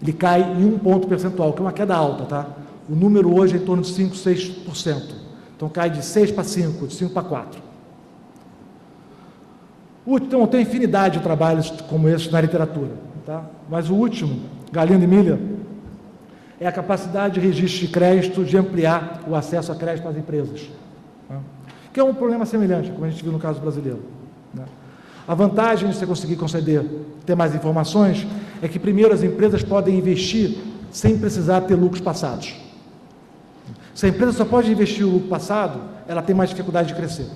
ele cai em 1 ponto percentual, que é uma queda alta, tá? O número hoje é em torno de 5, 6%. Então, cai de 6 para 5, de 5 para 4. Então, tem infinidade de trabalhos como esses na literatura, tá? Mas o último, Galindo e Miller, é a capacidade de registro de crédito de ampliar o acesso a crédito às empresas, tá? Que é um problema semelhante, como a gente viu no caso brasileiro, né? A vantagem de você conseguir ter mais informações é que, primeiro, as empresas podem investir sem precisar ter lucros passados. Se a empresa só pode investir o lucro passado, ela tem mais dificuldade de crescer.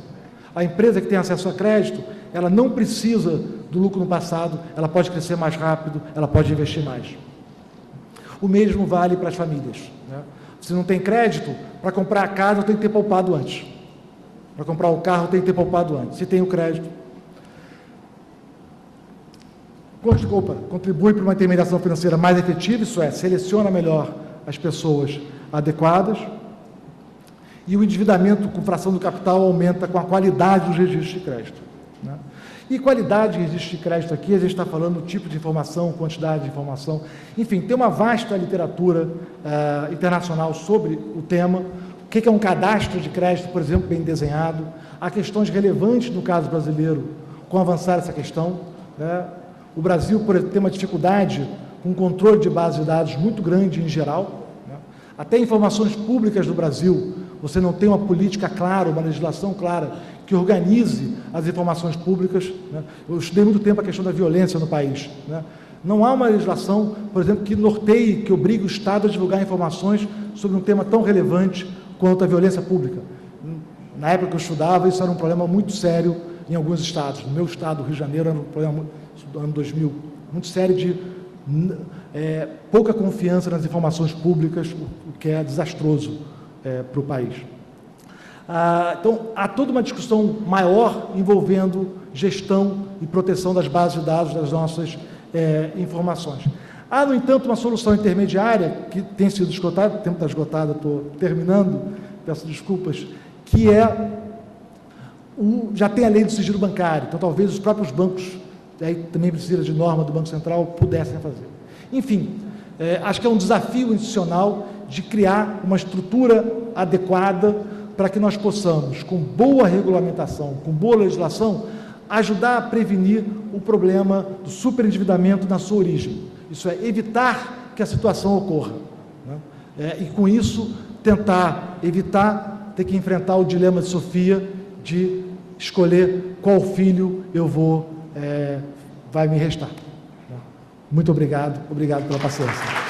A empresa que tem acesso a crédito, ela não precisa do lucro no passado, ela pode crescer mais rápido, ela pode investir mais. O mesmo vale para as famílias, né? Se não tem crédito, para comprar a casa tem que ter poupado antes. Para comprar o carro tem que ter poupado antes. Se tem o crédito, contribui para uma intermediação financeira mais efetiva, isso é, seleciona melhor as pessoas adequadas, e o endividamento com fração do capital aumenta com a qualidade dos registros de crédito, né? E qualidade de registro de crédito aqui, a gente está falando do tipo de informação, quantidade de informação, enfim, tem uma vasta literatura internacional sobre o tema. O que é um cadastro de crédito, por exemplo, bem desenhado, há questões relevantes no caso brasileiro com avançar essa questão, né? O Brasil, por exemplo, tem uma dificuldade com o controle de bases de dados muito grande em geral, né? Até informações públicas do Brasil, você não tem uma política clara, uma legislação clara que organize as informações públicas, né? Eu estudei muito tempo a questão da violência no país, né? Não há uma legislação, por exemplo, que norteie, que obrigue o Estado a divulgar informações sobre um tema tão relevante quanto a violência pública. Na época que eu estudava, isso era um problema muito sério em alguns estados. No meu estado, Rio de Janeiro, era um problema do ano 2000, muito sério de pouca confiança nas informações públicas, o que é desastroso para o país. Então, há toda uma discussão maior envolvendo gestão e proteção das bases de dados das nossas informações. Há, no entanto, uma solução intermediária, que tem sido esgotada, o tempo está esgotado, estou terminando, peço desculpas, que já tem a lei do sigilo bancário, então talvez os próprios bancos, aí também precisa de norma do Banco Central, pudessem fazer. Enfim, acho que é um desafio institucional de criar uma estrutura adequada para que nós possamos, com boa regulamentação, com boa legislação, ajudar a prevenir o problema do superendividamento na sua origem. Isso é, evitar que a situação ocorra, né? E com isso, tentar evitar ter que enfrentar o dilema de Sofia de escolher qual filho vai me restar. Muito obrigado pela paciência.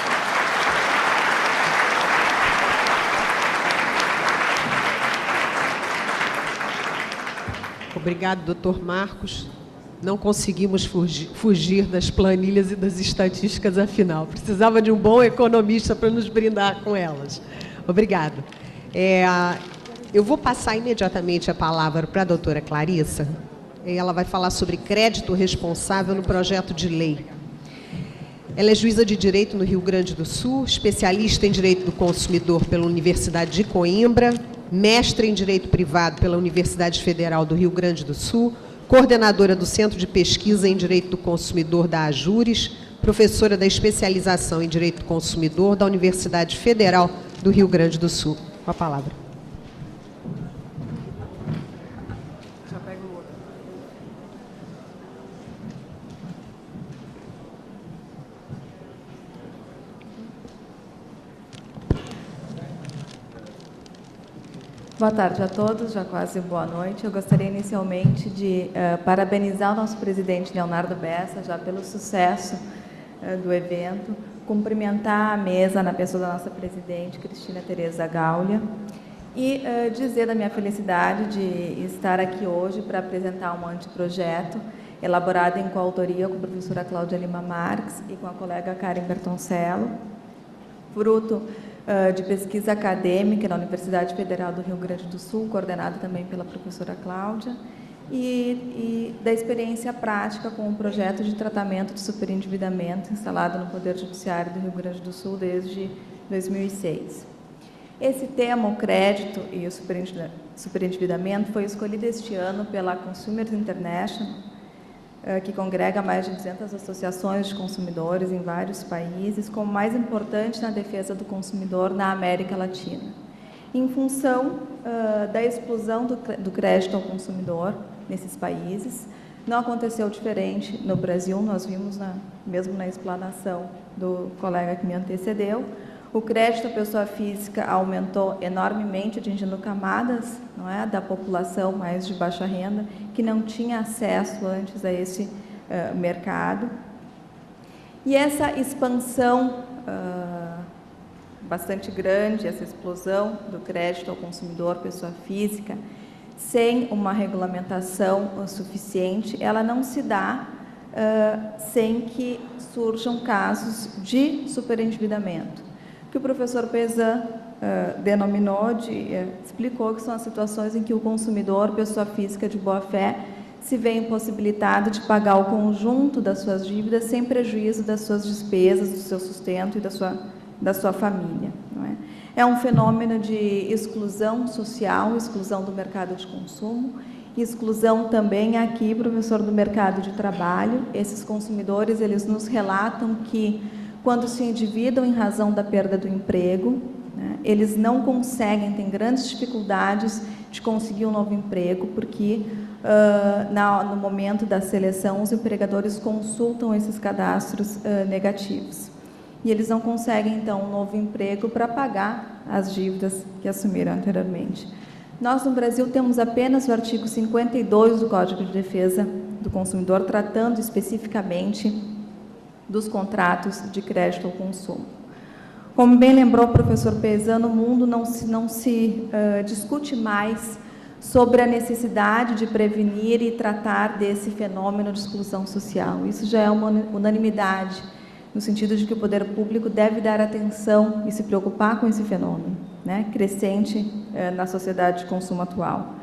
Obrigado, doutor Marcos. Não conseguimos fugir das planilhas e das estatísticas, afinal. Precisava de um bom economista para nos brindar com elas. Obrigado. Eu vou passar imediatamente a palavra para a doutora Clarissa. Ela vai falar sobre crédito responsável no projeto de lei. Ela é juíza de Direito no Rio Grande do Sul, especialista em Direito do Consumidor pela Universidade de Coimbra, mestre em Direito Privado pela Universidade Federal do Rio Grande do Sul, coordenadora do Centro de Pesquisa em Direito do Consumidor da AJURES, professora da especialização em Direito do Consumidor da Universidade Federal do Rio Grande do Sul. Com a palavra. Boa tarde a todos, já quase boa noite. Eu gostaria inicialmente de parabenizar o nosso presidente Leonardo Bessa, já pelo sucesso do evento, cumprimentar a mesa na pessoa da nossa presidente, Cristina Tereza Gaulia, e dizer da minha felicidade de estar aqui hoje para apresentar um anteprojeto elaborado em coautoria com a professora Cláudia Lima Marques e com a colega Karen Bertoncello, fruto de pesquisa acadêmica na Universidade Federal do Rio Grande do Sul, coordenada também pela professora Cláudia, e da experiência prática com o projeto de tratamento de superendividamento instalado no Poder Judiciário do Rio Grande do Sul desde 2006. Esse tema, o crédito e o superendividamento, foi escolhido este ano pela Consumers International que congrega mais de 200 associações de consumidores em vários países, como mais importante na defesa do consumidor na América Latina. Em função da explosão do crédito ao consumidor nesses países, não aconteceu diferente no Brasil, nós vimos mesmo na explanação do colega que me antecedeu, o crédito à pessoa física aumentou enormemente, atingindo camadas, não é, da população mais de baixa renda, que não tinha acesso antes a esse mercado. E essa expansão bastante grande, essa explosão do crédito ao consumidor, pessoa física, sem uma regulamentação suficiente, ela não se dá sem que surjam casos de superendividamento, que o professor Pezan denominou, explicou que são as situações em que o consumidor, pessoa física de boa-fé, se vê impossibilitado de pagar o conjunto das suas dívidas sem prejuízo das suas despesas, do seu sustento e da sua família. Não é? É um fenômeno de exclusão social, exclusão do mercado de consumo, exclusão também aqui, professor, do mercado de trabalho. Esses consumidores, eles nos relatam que, quando se endividam em razão da perda do emprego, né, eles não conseguem, têm grandes dificuldades de conseguir um novo emprego, porque no momento da seleção, os empregadores consultam esses cadastros negativos. E eles não conseguem, então, um novo emprego para pagar as dívidas que assumiram anteriormente. Nós, no Brasil, temos apenas o artigo 52 do Código de Defesa do Consumidor, tratando especificamente dos contratos de crédito ao consumo. Como bem lembrou o professor Pezan, no mundo não se discute mais sobre a necessidade de prevenir e tratar desse fenômeno de exclusão social. Isso já é uma unanimidade, no sentido de que o poder público deve dar atenção e se preocupar com esse fenômeno, né, crescente na sociedade de consumo atual.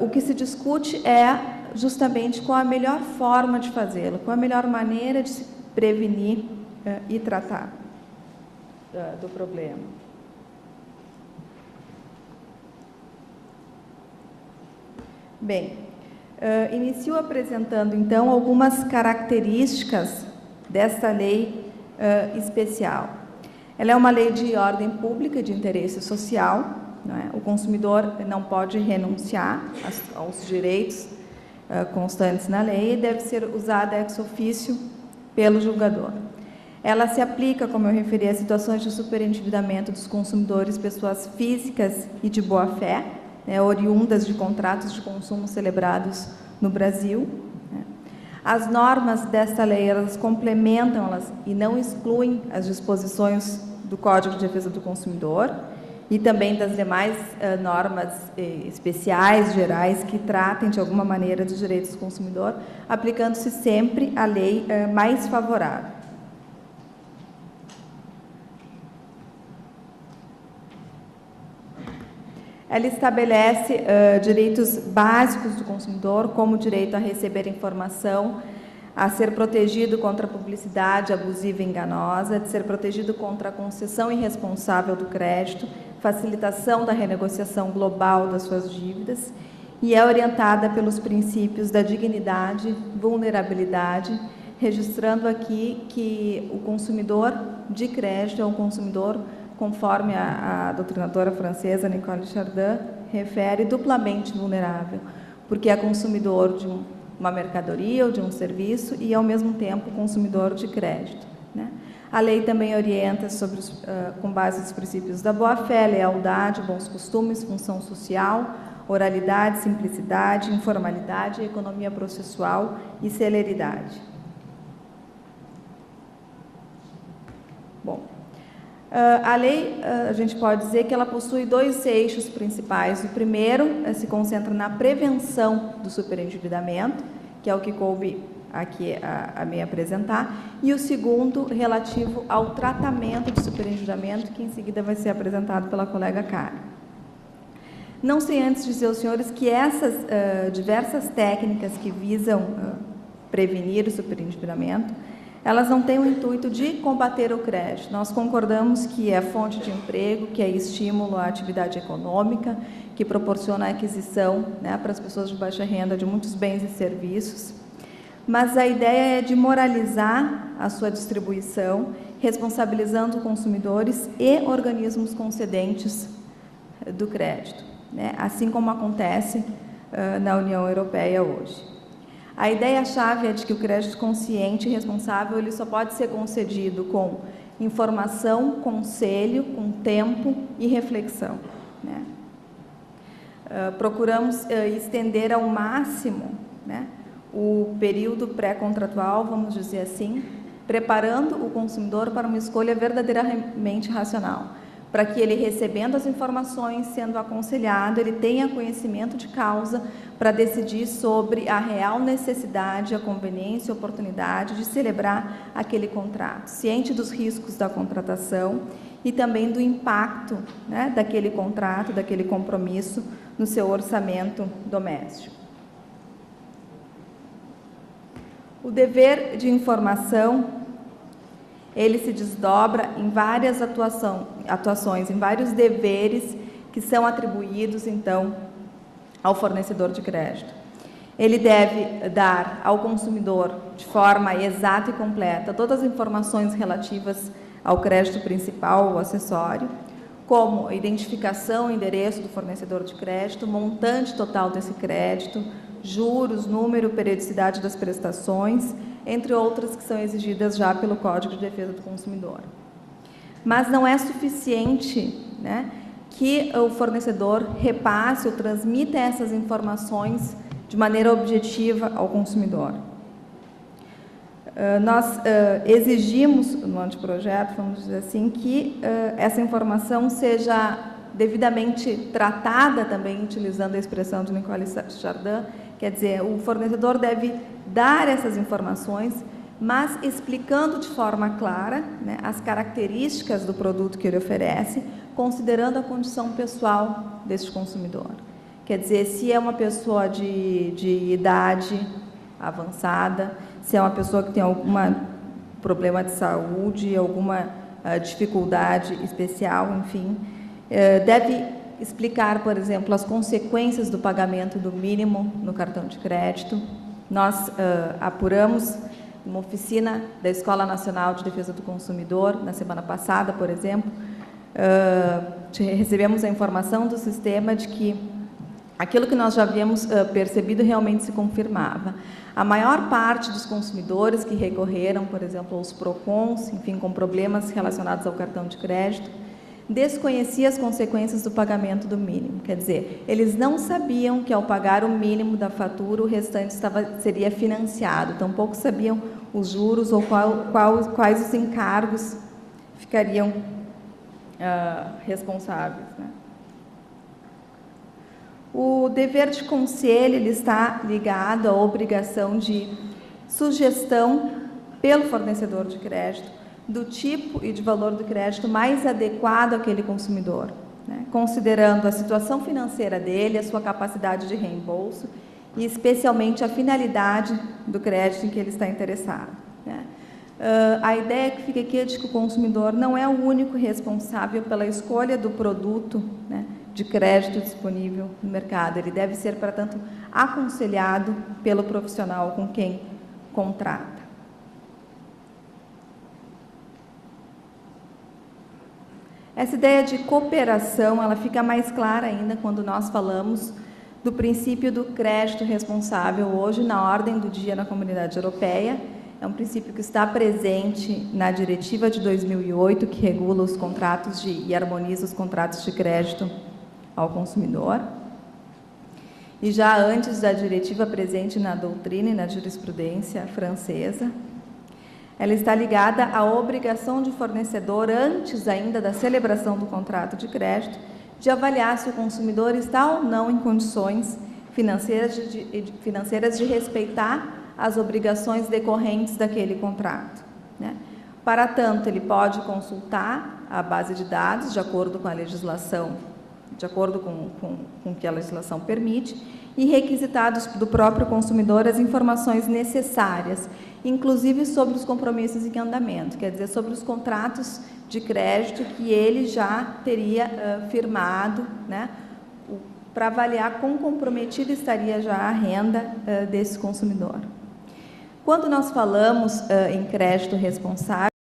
O que se discute é justamente qual a melhor forma de fazê-lo, qual a melhor maneira de se prevenir e tratar do problema. Bem, inicio apresentando, então, algumas características dessa lei especial. Ela é uma lei de ordem pública, de interesse social, não é? O consumidor não pode renunciar aos direitos constantes na lei e deve ser usada ex officio pelo julgador. Ela se aplica, como eu referi, a situações de superendividamento dos consumidores, pessoas físicas e de boa-fé, né, oriundas de contratos de consumo celebrados no Brasil. Né. As normas desta lei, elas complementam e não excluem as disposições do Código de Defesa do Consumidor e também das demais normas especiais, gerais, que tratem de alguma maneira dos direitos do consumidor, aplicando-se sempre a lei mais favorável. Ela estabelece direitos básicos do consumidor, como o direito a receber informação, a ser protegido contra a publicidade abusiva e enganosa, de ser protegido contra a concessão irresponsável do crédito, facilitação da renegociação global das suas dívidas, e é orientada pelos princípios da dignidade, vulnerabilidade, registrando aqui que o consumidor de crédito é um consumidor, conforme a doutrinadora francesa Nicole Chardin refere, duplamente vulnerável, porque é consumidor de uma mercadoria ou de um serviço e, ao mesmo tempo, consumidor de crédito. Né? A lei também orienta com base nos princípios da boa-fé, lealdade, bons costumes, função social, oralidade, simplicidade, informalidade, economia processual e celeridade. Bom, a lei, a gente pode dizer que ela possui dois eixos principais. O primeiro se concentra na prevenção do superendividamento, que é o que coube aqui a me apresentar, e o segundo relativo ao tratamento do superendividamento, que em seguida vai ser apresentado pela colega Karen. Não sei antes dizer aos senhores que essas diversas técnicas que visam prevenir o superendividamento, elas não têm o intuito de combater o crédito. Nós concordamos que é fonte de emprego, que é estímulo à atividade econômica, que proporciona a aquisição, né, para as pessoas de baixa renda de muitos bens e serviços, mas a ideia é de moralizar a sua distribuição, responsabilizando consumidores e organismos concedentes do crédito, né? Assim como acontece na União Europeia hoje. A ideia-chave é de que o crédito consciente e responsável ele só pode ser concedido com informação, conselho, com tempo e reflexão, né? Procuramos estender ao máximo, né, o período pré-contratual, vamos dizer assim, preparando o consumidor para uma escolha verdadeiramente racional, para que ele, recebendo as informações, sendo aconselhado, ele tenha conhecimento de causa para decidir sobre a real necessidade, a conveniência e a oportunidade de celebrar aquele contrato, ciente dos riscos da contratação e também do impacto, né, daquele contrato, daquele compromisso no seu orçamento doméstico. O dever de informação, ele se desdobra em várias atuações, em vários deveres que são atribuídos, então, ao fornecedor de crédito. Ele deve dar ao consumidor, de forma exata e completa, todas as informações relativas ao crédito principal ou acessório, como identificação e endereço do fornecedor de crédito, montante total desse crédito, juros, número, periodicidade das prestações, entre outras que são exigidas já pelo Código de Defesa do Consumidor. Mas não é suficiente, né, que o fornecedor repasse ou transmita essas informações de maneira objetiva ao consumidor. Nós exigimos no anteprojeto, vamos dizer assim, que essa informação seja devidamente tratada também, utilizando a expressão de Nicole Chardin, quer dizer, o fornecedor deve dar essas informações, mas explicando de forma clara, né, as características do produto que ele oferece, considerando a condição pessoal deste consumidor. Quer dizer, se é uma pessoa de idade avançada, se é uma pessoa que tem algum problema de saúde, alguma dificuldade especial, enfim, deve explicar, por exemplo, as consequências do pagamento do mínimo no cartão de crédito. Nós apuramos uma oficina da Escola Nacional de Defesa do Consumidor, na semana passada, por exemplo, recebemos a informação do sistema de que aquilo que nós já havíamos percebido realmente se confirmava. A maior parte dos consumidores que recorreram, por exemplo, aos PROCONs, enfim, com problemas relacionados ao cartão de crédito, desconhecia as consequências do pagamento do mínimo. Quer dizer, eles não sabiam que ao pagar o mínimo da fatura, o restante seria financiado, tampouco sabiam os juros ou quais os encargos ficariam responsáveis, né? O dever de conselho ele está ligado à obrigação de sugestão pelo fornecedor de crédito do tipo e de valor do crédito mais adequado àquele consumidor, né? Considerando a situação financeira dele, a sua capacidade de reembolso e especialmente a finalidade do crédito em que ele está interessado, né? A ideia que fica aqui é de que o consumidor não é o único responsável pela escolha do produto, né, de crédito disponível no mercado. Ele deve ser, portanto, aconselhado pelo profissional com quem contrata. Essa ideia de cooperação, ela fica mais clara ainda quando nós falamos do princípio do crédito responsável, hoje na ordem do dia na Comunidade Europeia. É um princípio que está presente na Diretiva de 2008, que regula os contratos e harmoniza os contratos de crédito ao consumidor. E já antes da diretiva presente na doutrina e na jurisprudência francesa, ela está ligada à obrigação de fornecedor, antes ainda da celebração do contrato de crédito, de avaliar se o consumidor está ou não em condições financeiras de respeitar as obrigações decorrentes daquele contrato, né? Para tanto, ele pode consultar a base de dados de acordo com a legislação, de acordo com o que a legislação permite, e requisitar do próprio consumidor as informações necessárias, inclusive sobre os compromissos em andamento, quer dizer, sobre os contratos de crédito que ele já teria firmado, né, para avaliar quão comprometida estaria já a renda desse consumidor. Quando nós falamos em crédito responsável,